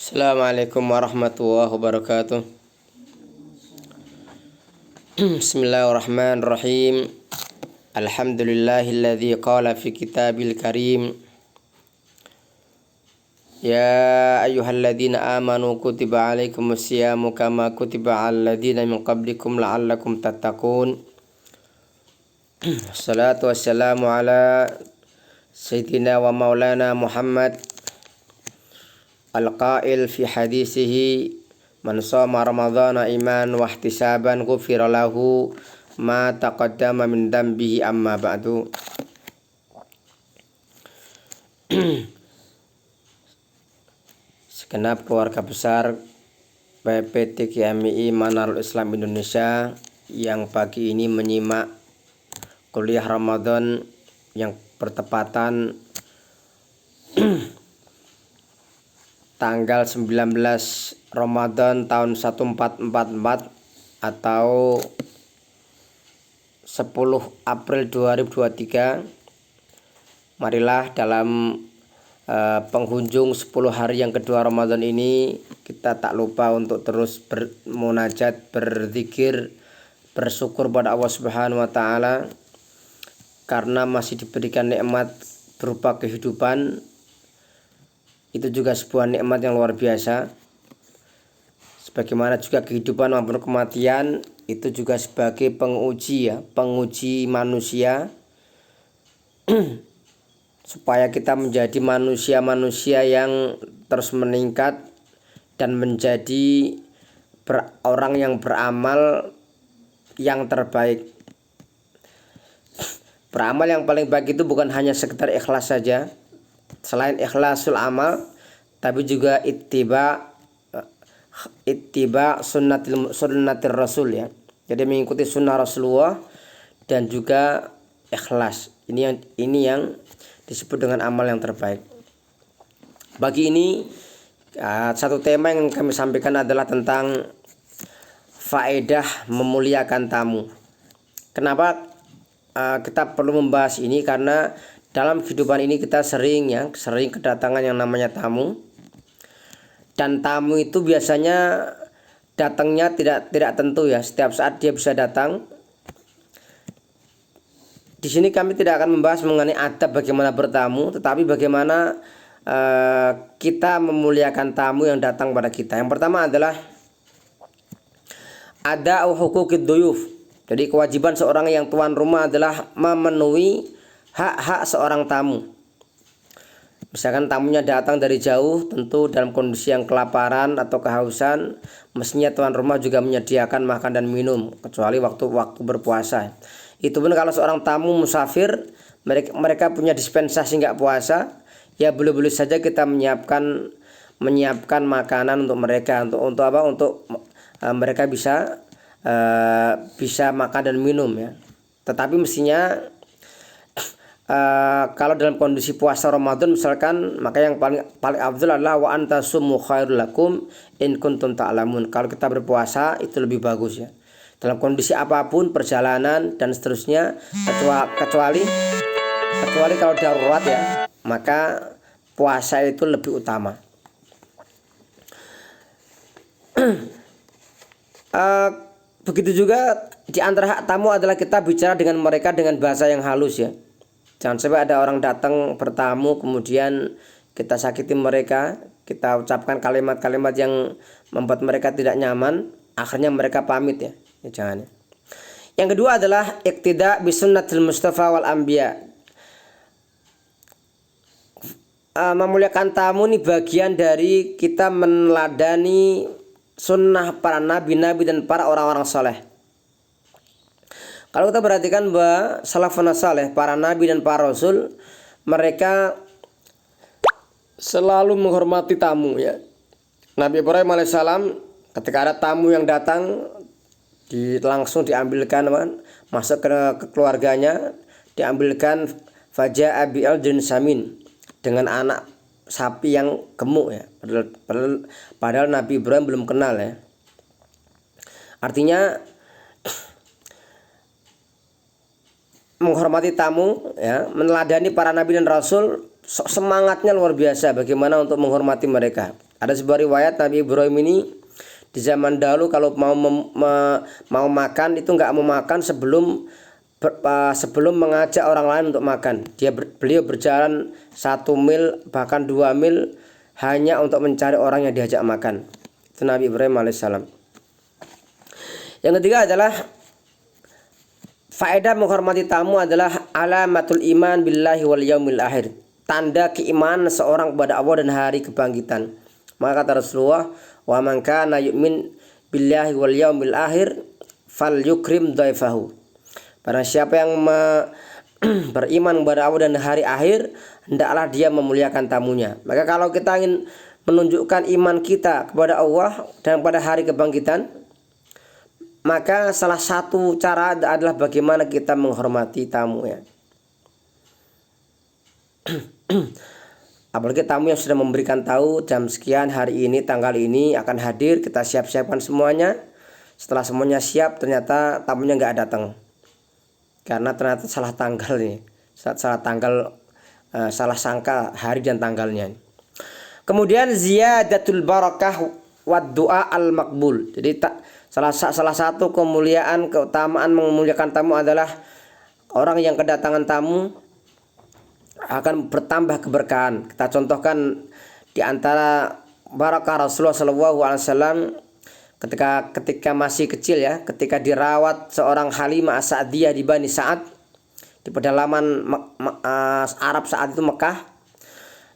Assalamualaikum warahmatullahi wabarakatuh. Bismillahirrahmanirrahim. Alhamdulillahilladzi qala fi kitabil karim. Ya ayyuhalladzina amanu kutiba alaikumus syiyamu kama kutiba alal ladzina min qablikum la'allakum tattaqun. Wassalatu wassalamu ala sayyidina wa maulana Muhammad al-qail fi hadisihi man shoma ramadhana iman wa ihtisaban ghufira lahu ma taqaddama min dambihi amma ba'du. Segenap keluarga besar PPT KMI Manarul Islam Indonesia yang pagi ini menyimak kuliah Ramadan yang bertepatan tanggal 19 Ramadan tahun 1444 atau 10 April 2023. Marilah dalam penghujung 10 hari yang kedua Ramadan ini kita tak lupa untuk terus bermunajat, berzikir, bersyukur pada Allah Subhanahu wa taala karena masih diberikan nikmat berupa kehidupan. Itu juga sebuah nikmat yang luar biasa. Sebagaimana juga kehidupan maupun kematian itu juga sebagai penguji penguji manusia supaya kita menjadi manusia-manusia yang terus meningkat dan menjadi orang yang beramal yang terbaik. Beramal yang paling baik itu bukan hanya sekedar ikhlas saja. Selain ikhlasul amal, tapi juga ittiba sunnatir rasul ya. Jadi mengikuti sunnah Rasulullah dan juga ikhlas. Ini yang disebut dengan amal yang terbaik. Bagi ini satu tema yang kami sampaikan adalah tentang faedah memuliakan tamu. Kenapa kita perlu membahas ini? Karena dalam kehidupan ini kita sering kedatangan yang namanya tamu. Dan tamu itu biasanya datangnya tidak tentu ya. Setiap saat dia bisa datang. Di sini kami tidak akan membahas mengenai adab bagaimana bertamu, tetapi bagaimana kita memuliakan tamu yang datang pada kita. Yang pertama adalah ada huquqid duyuf. Jadi kewajiban seorang yang tuan rumah adalah memenuhi hak-hak seorang tamu. Misalkan tamunya datang dari jauh, tentu dalam kondisi yang kelaparan atau kehausan, mestinya tuan rumah juga menyediakan makan dan minum, kecuali waktu berpuasa. Itu pun kalau seorang tamu musafir, mereka punya dispensasi nggak puasa, ya boleh-boleh saja kita menyiapkan makanan untuk mereka, untuk mereka bisa makan dan minum ya. Tetapi mestinya kalau dalam kondisi puasa Ramadan misalkan, maka yang paling afdal adalah wa antasummu khairul lakum in kuntum ta'lamun. Kalau kita berpuasa itu lebih bagus ya. Dalam kondisi apapun, perjalanan dan seterusnya, kecuali kalau darurat ya, maka puasa itu lebih utama. Begitu juga di antara hak tamu adalah kita bicara dengan mereka dengan bahasa yang halus ya. Jangan sampai ada orang datang bertamu kemudian kita sakiti mereka, kita ucapkan kalimat-kalimat yang membuat mereka tidak nyaman, akhirnya mereka pamit ya. Jangan. Yang kedua adalah iqtida bi sunnatil mustafa wal anbiya. Memuliakan tamu ini bagian dari kita meneladani sunnah para nabi-nabi dan para orang-orang soleh. Kalau kita perhatikan bahwa salafun saleh, para nabi dan para rasul, mereka selalu menghormati tamu ya. Nabi Ibrahim alaihissalam ketika ada tamu yang datang, langsung diambilkan masuk ke keluarganya, diambilkan faja'a bi'aldin samin, dengan anak sapi yang gemuk ya. Padahal Nabi Ibrahim belum kenal ya. Artinya menghormati tamu ya, meneladani para nabi dan rasul semangatnya luar biasa bagaimana untuk menghormati mereka. Ada sebuah riwayat Nabi Ibrahim ini di zaman dahulu kalau mau makan itu nggak mau makan sebelum mengajak orang lain untuk makan. Beliau berjalan 1 mil bahkan 2 mil hanya untuk mencari orang yang diajak makan. Itu Nabi Ibrahim alaihissalam. Yang ketiga adalah faedah menghormati tamu adalah alamatul iman billahi wal yaumil akhir. Tanda keimanan seorang kepada Allah dan hari kebangkitan. Maka kata Rasulullah, wa man kana yu'min billahi wal yaumil akhir falyukrim dhaifahu. Barang siapa yang beriman kepada Allah dan hari akhir, hendaklah dia memuliakan tamunya. Maka kalau kita ingin menunjukkan iman kita kepada Allah dan pada hari kebangkitan, maka salah satu cara adalah bagaimana kita menghormati tamu ya. Apalagi tamu yang sudah memberikan tahu jam sekian hari ini tanggal ini akan hadir, kita siap-siapkan semuanya. Setelah semuanya siap ternyata tamunya nggak datang karena ternyata salah tanggal nih, salah sangka hari dan tanggalnya. Kemudian ziyadatul barakah wad du'a al makbul. Jadi salah satu kemuliaan, keutamaan memuliakan tamu adalah orang yang kedatangan tamu akan bertambah keberkahan. Kita contohkan di antara barakah Rasulullah SAW ketika masih kecil ya, ketika dirawat seorang Halimah As-Sa'diyah di Bani Sa'ad di pedalaman Arab saat itu Mekah.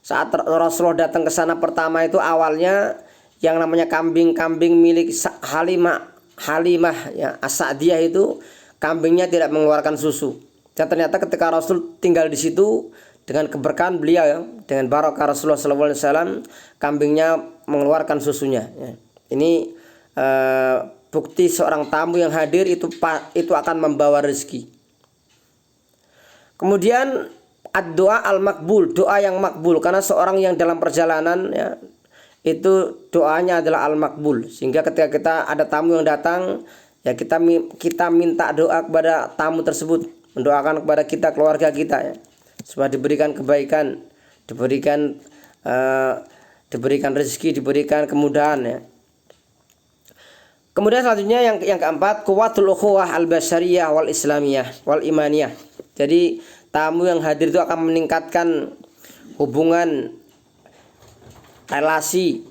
Saat Rasulullah datang ke sana pertama itu awalnya yang namanya kambing-kambing milik Halimah ya, As-Sa'diyah itu kambingnya tidak mengeluarkan susu. Dan ternyata ketika Rasul tinggal di situ dengan keberkahan beliau ya, dengan barakah Rasulullah SAW, kambingnya mengeluarkan susunya ya. Ini bukti seorang tamu yang hadir itu akan membawa rezeki. Kemudian ad-doa al-makbul, doa yang makbul, karena seorang yang dalam perjalanan ya, itu doanya adalah al-makbul. Sehingga ketika kita ada tamu yang datang ya, kita minta doa kepada tamu tersebut, mendoakan kepada kita, keluarga kita ya, supaya diberikan kebaikan, diberikan rezeki, diberikan kemudahan ya. Kemudian selanjutnya yang keempat, quwwatul ukhuwah al-basyariyah wal islamiyah wal imaniyah. Jadi tamu yang hadir itu akan meningkatkan hubungan relasi,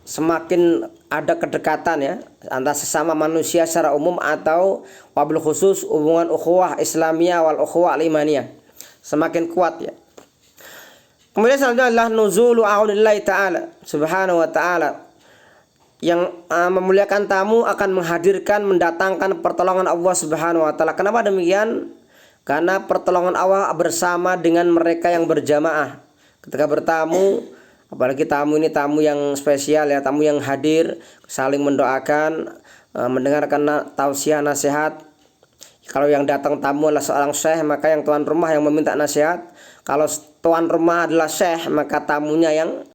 semakin ada kedekatan ya antara sesama manusia secara umum atau wabil khusus hubungan ukhuwah islamiyah wal ukhuwah al imaniyah semakin kuat ya. Kemudian selanjutnya adalah nuzulu aunillahi ta'ala subhanahu wa ta'ala. Yang memuliakan tamu akan menghadirkan, mendatangkan pertolongan Allah Subhanahu wa taala. Kenapa demikian? Karena pertolongan Allah bersama dengan mereka yang berjamaah. Ketika bertamu, apalagi tamu ini tamu yang spesial ya, tamu yang hadir, saling mendoakan, mendengarkan tausiah nasihat. Kalau yang datang tamu adalah seorang syekh, maka yang tuan rumah yang meminta nasihat. Kalau tuan rumah adalah syekh, maka tamunya yang